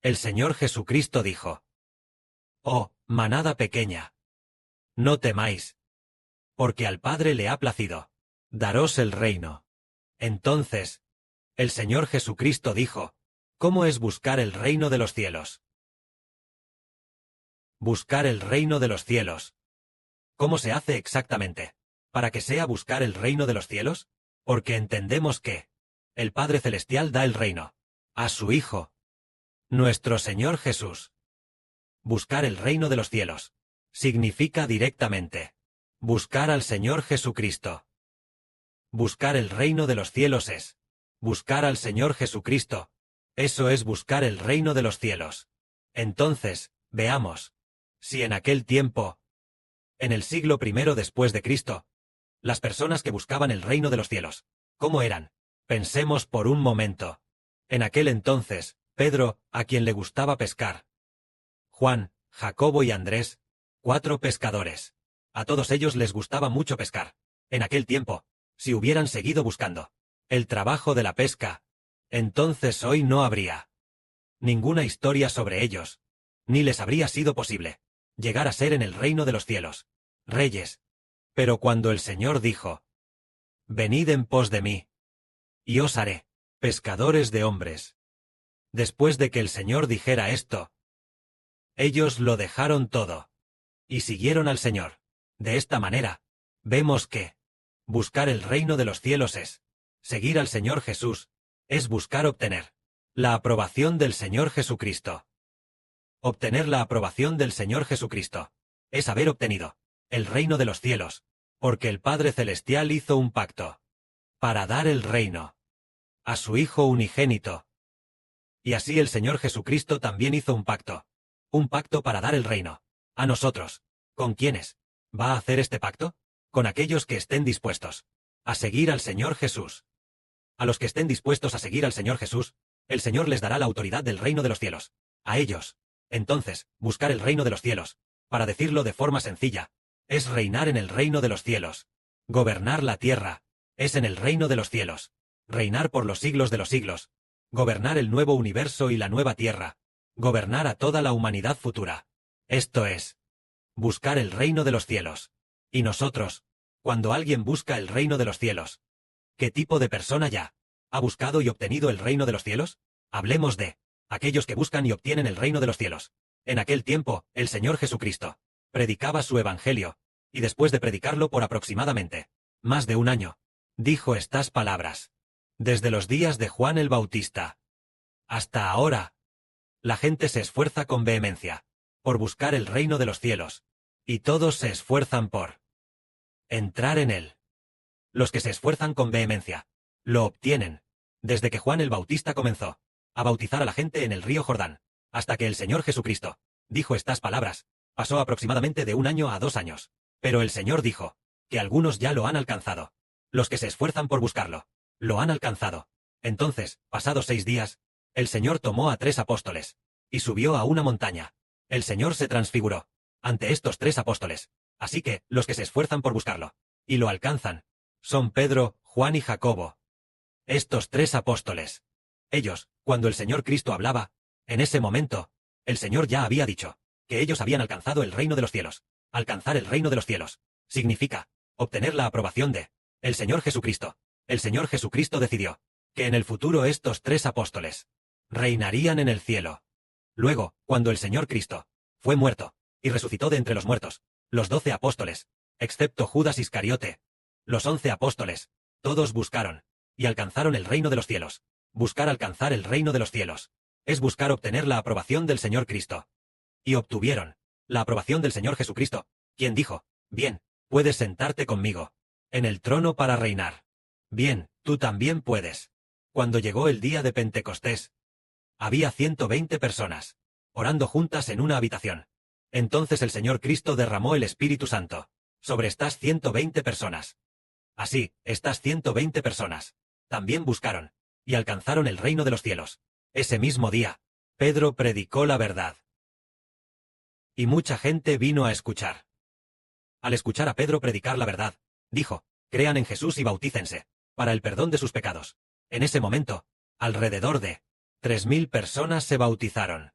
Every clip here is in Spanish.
El Señor Jesucristo dijo: «Oh, manada pequeña, no temáis, porque al Padre le ha placido daros el reino». Entonces, el Señor Jesucristo dijo: «¿Cómo es buscar el reino de los cielos?» Buscar el reino de los cielos. ¿Cómo se hace exactamente? ¿Para que sea buscar el reino de los cielos? Porque entendemos que el Padre Celestial da el reino a su Hijo, nuestro Señor Jesús. Buscar el reino de los cielos significa directamente buscar al Señor Jesucristo. Buscar el reino de los cielos es buscar al Señor Jesucristo. Eso es buscar el reino de los cielos. Entonces, veamos. Si en aquel tiempo, en el siglo I después de Cristo, las personas que buscaban el reino de los cielos, ¿cómo eran? Pensemos por un momento. En aquel entonces, Pedro, a quien le gustaba pescar. Juan, Jacobo y Andrés, 4 pescadores. A todos ellos les gustaba mucho pescar. En aquel tiempo, si hubieran seguido buscando el trabajo de la pesca, entonces hoy no habría ninguna historia sobre ellos, ni les habría sido posible llegar a ser en el reino de los cielos reyes. Pero cuando el Señor dijo: «Venid en pos de mí, y os haré pescadores de hombres», después de que el Señor dijera esto, ellos lo dejaron todo y siguieron al Señor. De esta manera, vemos que buscar el reino de los cielos es seguir al Señor Jesús, es buscar obtener la aprobación del Señor Jesucristo. Obtener la aprobación del Señor Jesucristo es haber obtenido el reino de los cielos, porque el Padre Celestial hizo un pacto para dar el reino a su Hijo unigénito. Y así el Señor Jesucristo también hizo un pacto para dar el reino a nosotros. ¿Con quiénes va a hacer este pacto? Con aquellos que estén dispuestos a seguir al Señor Jesús. A los que estén dispuestos a seguir al Señor Jesús, el Señor les dará la autoridad del reino de los cielos. A ellos. Entonces, buscar el reino de los cielos, para decirlo de forma sencilla, es reinar en el reino de los cielos. Gobernar la tierra es en el reino de los cielos. Reinar por los siglos de los siglos. Gobernar el nuevo universo y la nueva tierra. Gobernar a toda la humanidad futura. Esto es buscar el reino de los cielos. Y nosotros, cuando alguien busca el reino de los cielos, ¿qué tipo de persona ya ha buscado y obtenido el reino de los cielos? Hablemos de aquellos que buscan y obtienen el reino de los cielos. En aquel tiempo, el Señor Jesucristo predicaba su evangelio, y después de predicarlo por aproximadamente más de un año, dijo estas palabras: «Desde los días de Juan el Bautista hasta ahora, la gente se esfuerza con vehemencia por buscar el reino de los cielos, y todos se esfuerzan por entrar en él». Los que se esfuerzan con vehemencia lo obtienen. Desde que Juan el Bautista comenzó a bautizar a la gente en el río Jordán, hasta que el Señor Jesucristo dijo estas palabras, pasó aproximadamente de 1 año a 2 años. Pero el Señor dijo que algunos ya lo han alcanzado. Los que se esfuerzan por buscarlo lo han alcanzado. Entonces, pasados 6 días, el Señor tomó a 3 apóstoles y subió a una montaña. El Señor se transfiguró ante estos 3 apóstoles. Así que, los que se esfuerzan por buscarlo y lo alcanzan son Pedro, Juan y Jacobo. Estos 3 apóstoles. Ellos, cuando el Señor Cristo hablaba, en ese momento, el Señor ya había dicho que ellos habían alcanzado el reino de los cielos. Alcanzar el reino de los cielos significa obtener la aprobación de el Señor Jesucristo. El Señor Jesucristo decidió que en el futuro estos 3 apóstoles reinarían en el cielo. Luego, cuando el Señor Cristo fue muerto y resucitó de entre los muertos, los 12 apóstoles, excepto Judas Iscariote, los 11 apóstoles, todos buscaron y alcanzaron el reino de los cielos. Buscar alcanzar el reino de los cielos es buscar obtener la aprobación del Señor Cristo. Y obtuvieron la aprobación del Señor Jesucristo, quien dijo: «Bien, puedes sentarte conmigo en el trono para reinar. Bien, tú también puedes». Cuando llegó el día de Pentecostés, había 120 personas orando juntas en una habitación. Entonces el Señor Cristo derramó el Espíritu Santo sobre estas 120 personas. Así, estas 120 personas también buscaron y alcanzaron el reino de los cielos. Ese mismo día, Pedro predicó la verdad. Y mucha gente vino a escuchar. Al escuchar a Pedro predicar la verdad, dijo: «Crean en Jesús y bautícense para el perdón de sus pecados». En ese momento, alrededor de 3.000 personas se bautizaron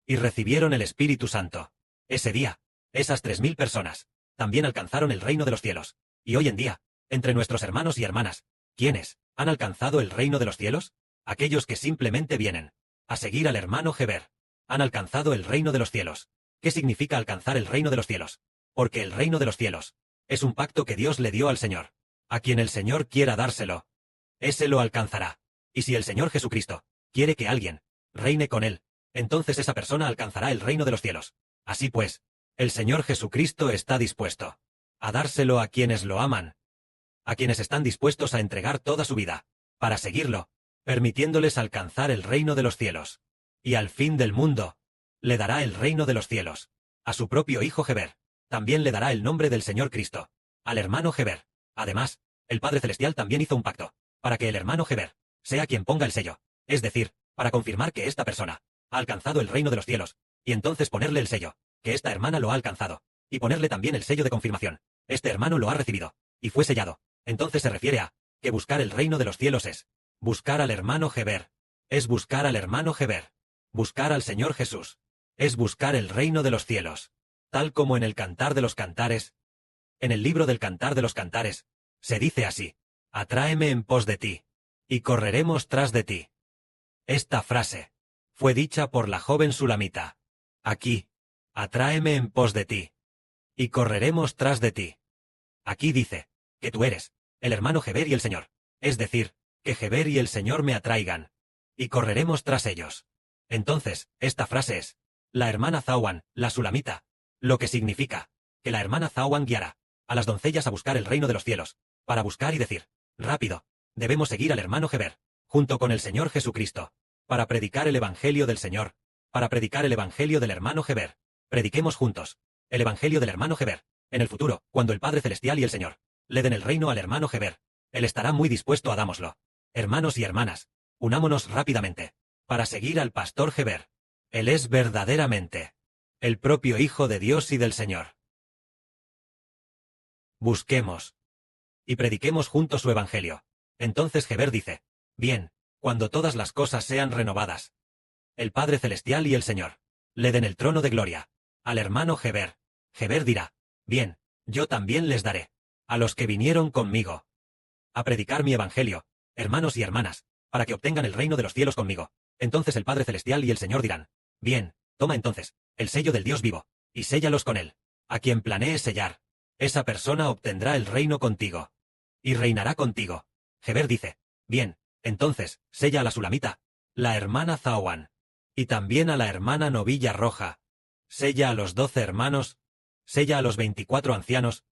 y recibieron el Espíritu Santo. Ese día, esas 3.000 personas también alcanzaron el reino de los cielos. Y hoy en día, entre nuestros hermanos y hermanas, ¿quiénes han alcanzado el reino de los cielos? Aquellos que simplemente vienen a seguir al hermano Heber. Han alcanzado el reino de los cielos. ¿Qué significa alcanzar el reino de los cielos? Porque el reino de los cielos es un pacto que Dios le dio al Señor. A quien el Señor quiera dárselo, ese lo alcanzará. Y si el Señor Jesucristo quiere que alguien reine con él, entonces esa persona alcanzará el reino de los cielos. Así pues, el Señor Jesucristo está dispuesto a dárselo a quienes lo aman, a quienes están dispuestos a entregar toda su vida para seguirlo, permitiéndoles alcanzar el reino de los cielos. Y al fin del mundo, le dará el reino de los cielos. A su propio hijo Heber, también le dará el nombre del Señor Cristo. Al hermano Heber. Además, el Padre Celestial también hizo un pacto, para que el hermano Heber sea quien ponga el sello, es decir, para confirmar que esta persona ha alcanzado el reino de los cielos, y entonces ponerle el sello, que esta hermana lo ha alcanzado, y ponerle también el sello de confirmación. Este hermano lo ha recibido, y fue sellado. Entonces se refiere a que buscar el reino de los cielos es buscar al hermano Heber, es buscar al hermano Heber, buscar al Señor Jesús, es buscar el reino de los cielos, tal como en el Cantar de los Cantares. En el libro del Cantar de los Cantares, se dice así: atráeme en pos de ti, y correremos tras de ti. Esta frase fue dicha por la joven sulamita. Aquí, atráeme en pos de ti, y correremos tras de ti. Aquí dice que tú eres el hermano Heber y el Señor, es decir, que Heber y el Señor me atraigan, y correremos tras ellos. Entonces, esta frase es la hermana Zawan, la sulamita, lo que significa que la hermana Zawan guiará a las doncellas a buscar el reino de los cielos, para buscar y decir: rápido, debemos seguir al hermano Heber, junto con el Señor Jesucristo, para predicar el Evangelio del Señor, para predicar el Evangelio del hermano Heber. Prediquemos juntos el Evangelio del hermano Heber. En el futuro, cuando el Padre Celestial y el Señor le den el reino al hermano Heber, él estará muy dispuesto a dámoslo. Hermanos y hermanas, unámonos rápidamente para seguir al pastor Heber. Él es verdaderamente el propio Hijo de Dios y del Señor. Busquemos y prediquemos juntos su Evangelio. Entonces Heber dice: bien, cuando todas las cosas sean renovadas, el Padre Celestial y el Señor le den el trono de gloria al hermano Heber. Heber dirá: bien, yo también les daré a los que vinieron conmigo a predicar mi Evangelio, hermanos y hermanas, para que obtengan el reino de los cielos conmigo. Entonces el Padre Celestial y el Señor dirán: bien, toma entonces el sello del Dios vivo, y séllalos con él. A quien planees sellar, esa persona obtendrá el reino contigo, y reinará contigo. Heber dice: bien, entonces, sella a la sulamita, la hermana Zawan, y también a la hermana Novilla Roja. Sella a los 12 hermanos, sella a los 24 ancianos,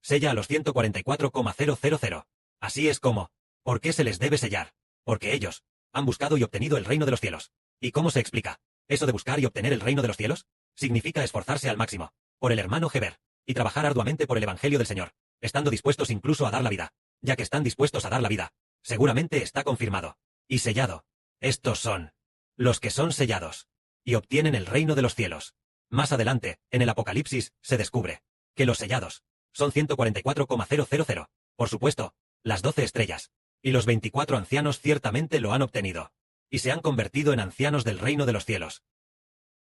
sella a los 144,000. Así es como, ¿por qué se les debe sellar? Porque ellos han buscado y obtenido el reino de los cielos. ¿Y cómo se explica eso de buscar y obtener el reino de los cielos? Significa esforzarse al máximo por el hermano Heber, y trabajar arduamente por el Evangelio del Señor, estando dispuestos incluso a dar la vida. Ya que están dispuestos a dar la vida, seguramente está confirmado y sellado. Estos son los que son sellados y obtienen el reino de los cielos. Más adelante, en el Apocalipsis, se descubre que los sellados son 144,000. Por supuesto, las 12 estrellas y los 24 ancianos ciertamente lo han obtenido, y se han convertido en ancianos del reino de los cielos,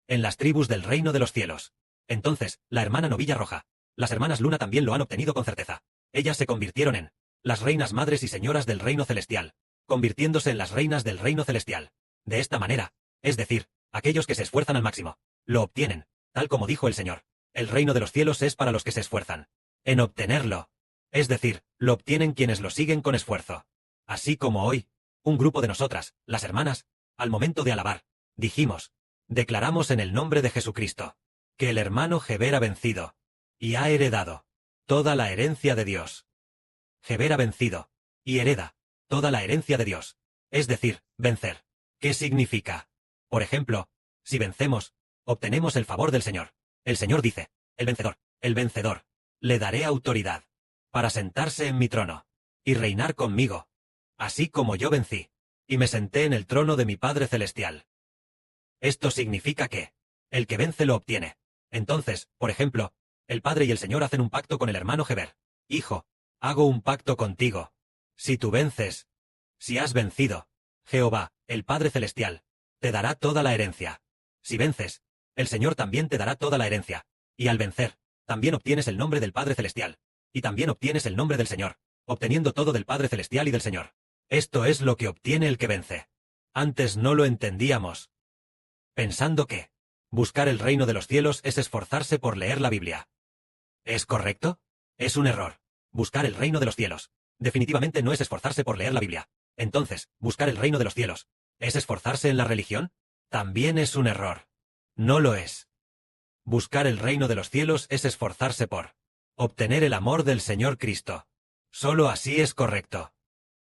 en las tribus del reino de los cielos. Entonces, la hermana Novilla Roja, las hermanas Luna también lo han obtenido con certeza. Ellas se convirtieron en las reinas madres y señoras del reino celestial, convirtiéndose en las reinas del reino celestial. De esta manera, es decir, aquellos que se esfuerzan al máximo, lo obtienen, tal como dijo el Señor. El reino de los cielos es para los que se esfuerzan en obtenerlo. Es decir, lo obtienen quienes lo siguen con esfuerzo. Así como hoy, un grupo de nosotras, las hermanas, al momento de alabar, dijimos, declaramos en el nombre de Jesucristo, que el hermano Heber ha vencido, y ha heredado toda la herencia de Dios. Heber ha vencido, y hereda toda la herencia de Dios. Es decir, vencer. ¿Qué significa? Por ejemplo, si vencemos, obtenemos el favor del Señor. El Señor dice: el vencedor, le daré autoridad para sentarse en mi trono y reinar conmigo, así como yo vencí y me senté en el trono de mi Padre Celestial. Esto significa que el que vence lo obtiene. Entonces, por ejemplo, el Padre y el Señor hacen un pacto con el hermano Heber. Hijo, hago un pacto contigo. Si tú vences, si has vencido, Jehová, el Padre Celestial te dará toda la herencia. Si vences, el Señor también te dará toda la herencia. Y al vencer, también obtienes el nombre del Padre Celestial. Y también obtienes el nombre del Señor, obteniendo todo del Padre Celestial y del Señor. Esto es lo que obtiene el que vence. Antes no lo entendíamos, pensando que buscar el reino de los cielos es esforzarse por leer la Biblia. ¿Es correcto? Es un error. Buscar el reino de los cielos definitivamente no es esforzarse por leer la Biblia. Entonces, buscar el reino de los cielos ¿es esforzarse en la religión? También es un error. No lo es. Buscar el reino de los cielos es esforzarse por obtener el amor del Señor Cristo. Solo así es correcto.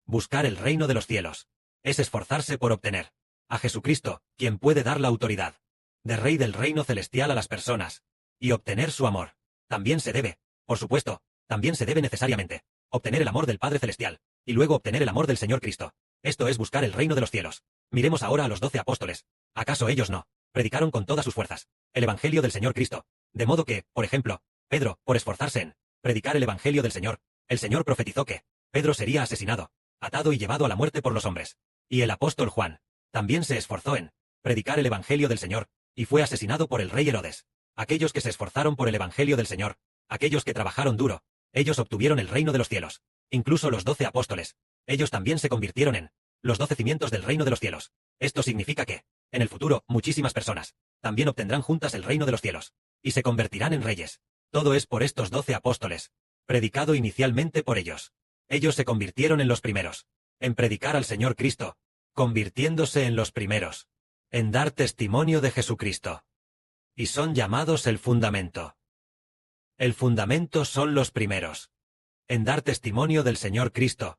Buscar el reino de los cielos es esforzarse por obtener a Jesucristo, quien puede dar la autoridad de Rey del reino celestial a las personas, y obtener su amor. También se debe, por supuesto, también se debe necesariamente obtener el amor del Padre Celestial, y luego obtener el amor del Señor Cristo. Esto es buscar el reino de los cielos. Miremos ahora a los 12 apóstoles. ¿Acaso ellos no predicaron con todas sus fuerzas el Evangelio del Señor Cristo? De modo que, por ejemplo, Pedro, por esforzarse en predicar el Evangelio del Señor, el Señor profetizó que Pedro sería asesinado, atado y llevado a la muerte por los hombres. Y el apóstol Juan también se esforzó en predicar el Evangelio del Señor, y fue asesinado por el rey Herodes. Aquellos que se esforzaron por el Evangelio del Señor, aquellos que trabajaron duro, ellos obtuvieron el reino de los cielos. Incluso los 12 apóstoles, ellos también se convirtieron en los 12 cimientos del reino de los cielos. Esto significa que, en el futuro, muchísimas personas también obtendrán juntas el reino de los cielos, y se convertirán en reyes. Todo es por estos 12 apóstoles, predicado inicialmente por ellos. Ellos se convirtieron en los primeros en predicar al Señor Cristo, convirtiéndose en los primeros en dar testimonio de Jesucristo. Y son llamados el fundamento. El fundamento son los primeros en dar testimonio del Señor Cristo.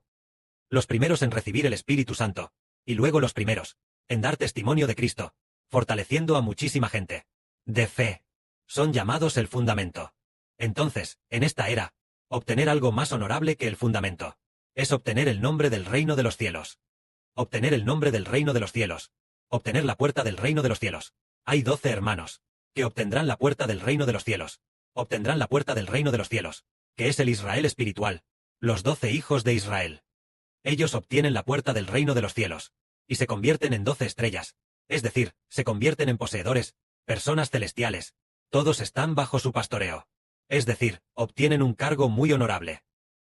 Los primeros en recibir el Espíritu Santo, y luego los primeros en dar testimonio de Cristo, fortaleciendo a muchísima gente de fe. Son llamados el fundamento. Entonces, en esta era, obtener algo más honorable que el fundamento es obtener el nombre del reino de los cielos. Obtener el nombre del reino de los cielos. Obtener la puerta del reino de los cielos. Hay 12 hermanos que obtendrán la puerta del reino de los cielos. Obtendrán la puerta del reino de los cielos, que es el Israel espiritual, los 12 hijos de Israel. Ellos obtienen la puerta del reino de los cielos, y se convierten en 12 estrellas, es decir, se convierten en poseedores, personas celestiales. Todos están bajo su pastoreo. Es decir, obtienen un cargo muy honorable.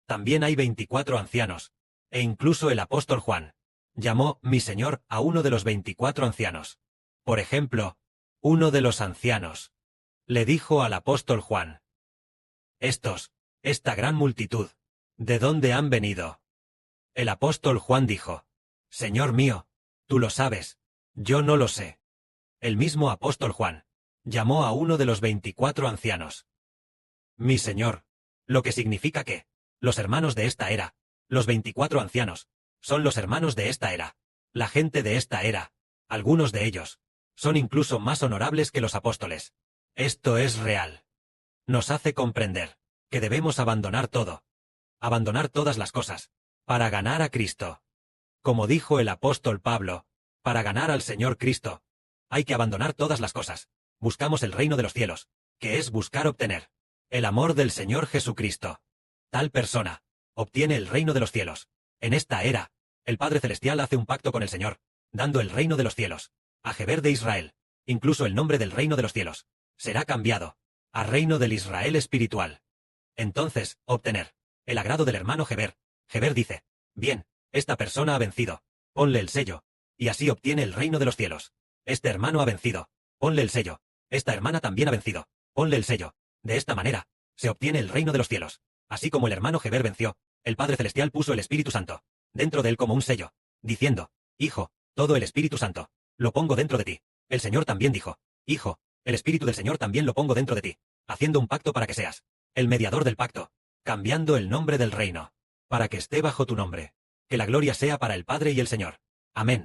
También hay 24 ancianos, e incluso el apóstol Juan llamó mi Señor a uno de los 24 ancianos. Por ejemplo, uno de los ancianos le dijo al apóstol Juan: esta gran multitud, ¿de dónde han venido? El apóstol Juan dijo: Señor mío, tú lo sabes, yo no lo sé. El mismo apóstol Juan llamó a uno de los 24 ancianos mi Señor, lo que significa que los hermanos de esta era, los 24 ancianos, son los hermanos de esta era, la gente de esta era. Algunos de ellos son incluso más honorables que los apóstoles. Esto es real. Nos hace comprender que debemos abandonar todo, abandonar todas las cosas, para ganar a Cristo. Como dijo el apóstol Pablo, para ganar al Señor Cristo, hay que abandonar todas las cosas. Buscamos el reino de los cielos, que es buscar obtener el amor del Señor Jesucristo. Tal persona obtiene el reino de los cielos. En esta era, el Padre Celestial hace un pacto con el Señor, dando el reino de los cielos a Geber de Israel. Incluso el nombre del reino de los cielos será cambiado a reino del Israel espiritual. Entonces, obtener el agrado del hermano Geber. Geber dice: bien, esta persona ha vencido, ponle el sello, y así obtiene el reino de los cielos. Este hermano ha vencido, ponle el sello. Esta hermana también ha vencido, ponle el sello. De esta manera, se obtiene el reino de los cielos. Así como el hermano Geber venció, el Padre Celestial puso el Espíritu Santo dentro de él como un sello, diciendo: Hijo, todo el Espíritu Santo lo pongo dentro de ti. El Señor también dijo: Hijo, el Espíritu del Señor también lo pongo dentro de ti, haciendo un pacto para que seas el mediador del pacto, cambiando el nombre del reino, para que esté bajo tu nombre. Que la gloria sea para el Padre y el Señor. Amén.